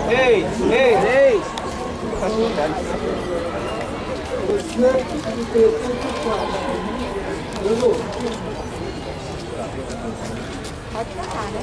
Ei, ei, ei! Pode falar, né?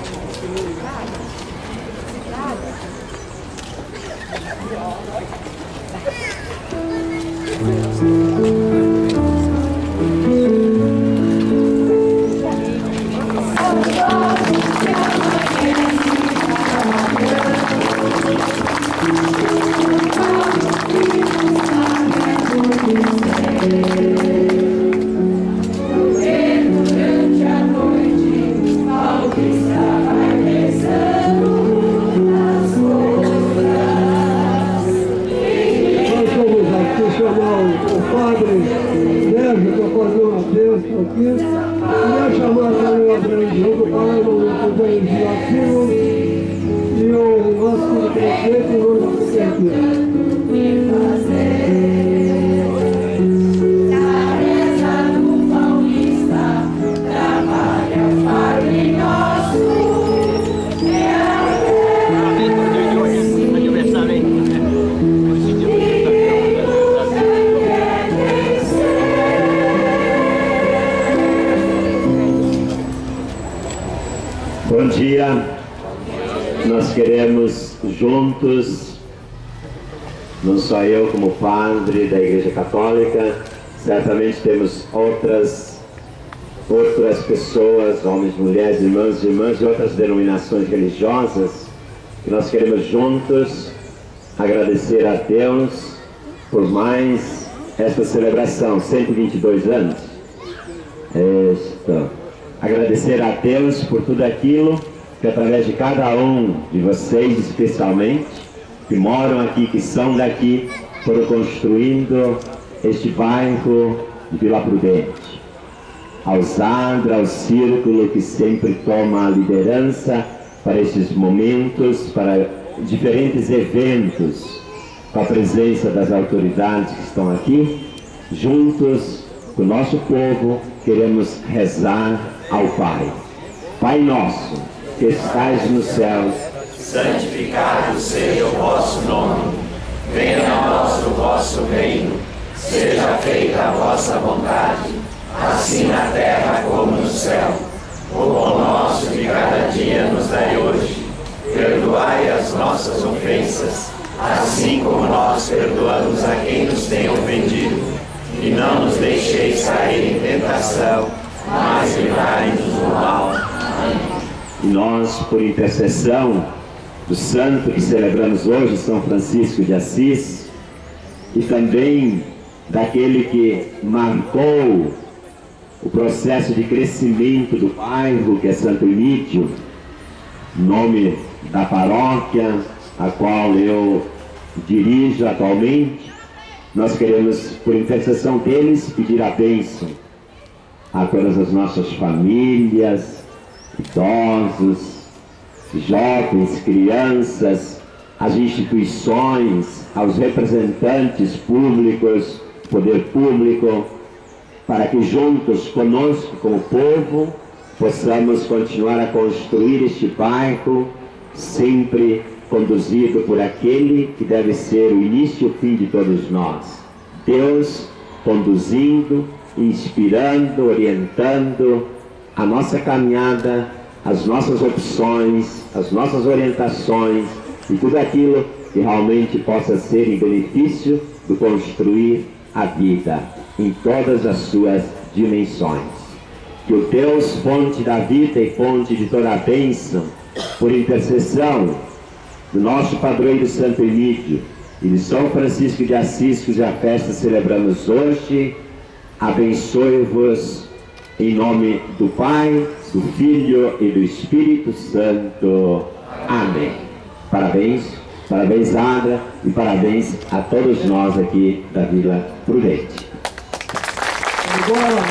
Bom dia, nós queremos juntos, não só eu como padre da Igreja Católica, certamente temos outras pessoas, homens, mulheres, irmãos e irmãs de outras denominações religiosas, que nós queremos juntos agradecer a Deus por mais esta celebração, 122 anos. Agradecer a Deus por tudo aquilo que através de cada um de vocês, especialmente, que moram aqui, que são daqui, foram construindo este bairro de Vila Prudente. Ao Zadra, ao Círculo, que sempre toma a liderança para estes momentos, para diferentes eventos, com a presença das autoridades que estão aqui, juntos com o nosso povo, queremos rezar ao Pai. Pai nosso, que estais nos céus, santificado seja o vosso nome. Venha a nós o vosso reino. Seja feita a vossa vontade, assim na terra como no céu. O pão nosso de cada dia nos dai hoje. Perdoai as nossas ofensas, assim como nós perdoamos a quem nos tem ofendido. E não nos deixeis cair em tentação, mas livrai-nos do mal. Amém. E nós, por intercessão do santo que celebramos hoje, São Francisco de Assis, e também daquele que marcou o processo de crescimento do bairro, que é Santo Emídio, nome da paróquia a qual eu dirijo atualmente, nós queremos, por intercessão deles, pedir a bênção a todas as nossas famílias, idosos, jovens, crianças, às instituições, aos representantes públicos, poder público, para que juntos conosco, como povo, possamos continuar a construir este bairro, sempre conduzido por aquele que deve ser o início e o fim de todos nós. Deus conduzindo, inspirando, orientando a nossa caminhada, as nossas opções, as nossas orientações e tudo aquilo que realmente possa ser em benefício do construir a vida em todas as suas dimensões. Que o Deus, fonte da vida e fonte de toda a bênção, por intercessão do nosso padroeiro Santo Emídio e de São Francisco de Assis, cuja festa celebramos hoje, abençoe-vos em nome do Pai, do Filho e do Espírito Santo. Amém. Parabéns, parabéns Adra e parabéns a todos nós aqui da Vila Prudente. Agora,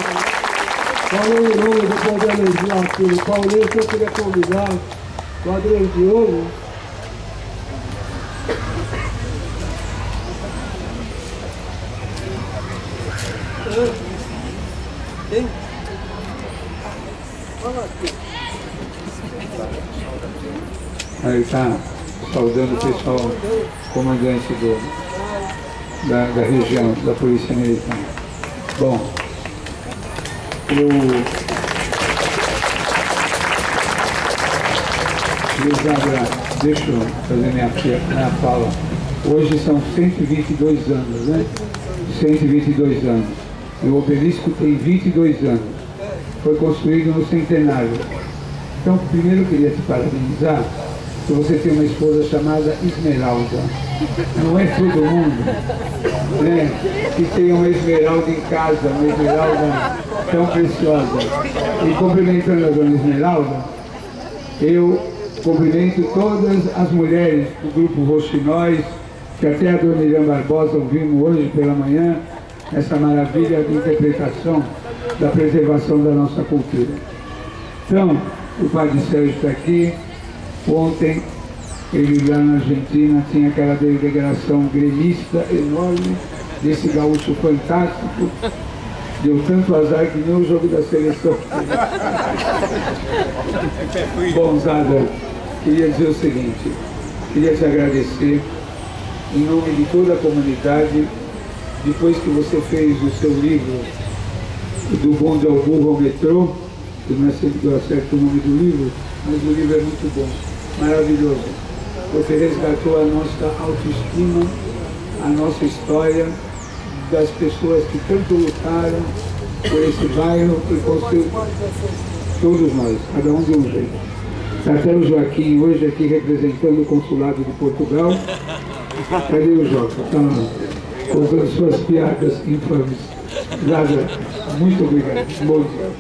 falando em nome do Poder Legislativo Paulista, eu queria convidar o Adriano Diogo. Quem? Fala aqui. Aí tá. saudando o pessoal comandante da região, da Polícia Militar. Bom, eu deixa eu fazer minha fala. Hoje são 122 anos, né? 122 anos. E o obelisco tem 22 anos. Foi construído no centenário. Então, primeiro eu queria te parabenizar, que você tem uma esposa chamada Esmeralda. Não é todo mundo, né, que tem uma esmeralda em casa, uma esmeralda tão preciosa. E cumprimentando a dona Esmeralda, eu cumprimento todas as mulheres do grupo Roxinóis, que até a dona Irã Barbosa ouvimos hoje pela manhã, essa maravilha de interpretação da preservação da nossa cultura. Então, o padre Sérgio está aqui. Ontem, ele lá na Argentina tinha aquela delegação gremista enorme, desse gaúcho fantástico. Deu tanto azar que nem o jogo da seleção. Bom, Zada, queria dizer o seguinte, queria te agradecer, em nome de toda a comunidade, depois que você fez o seu livro, do bonde ao burro ao metrô, que não é sempre que eu acerto o nome do livro, mas o livro é muito bom, maravilhoso. Você resgatou a nossa autoestima, a nossa história, das pessoas que tanto lutaram por esse bairro e construiu todos nós, cada um de um jeito. Até o Joaquim hoje aqui representando o consulado de Portugal. Cadê o Joca? Está lá, contando suas piadas infames. Nada, muito obrigado. Bom dia.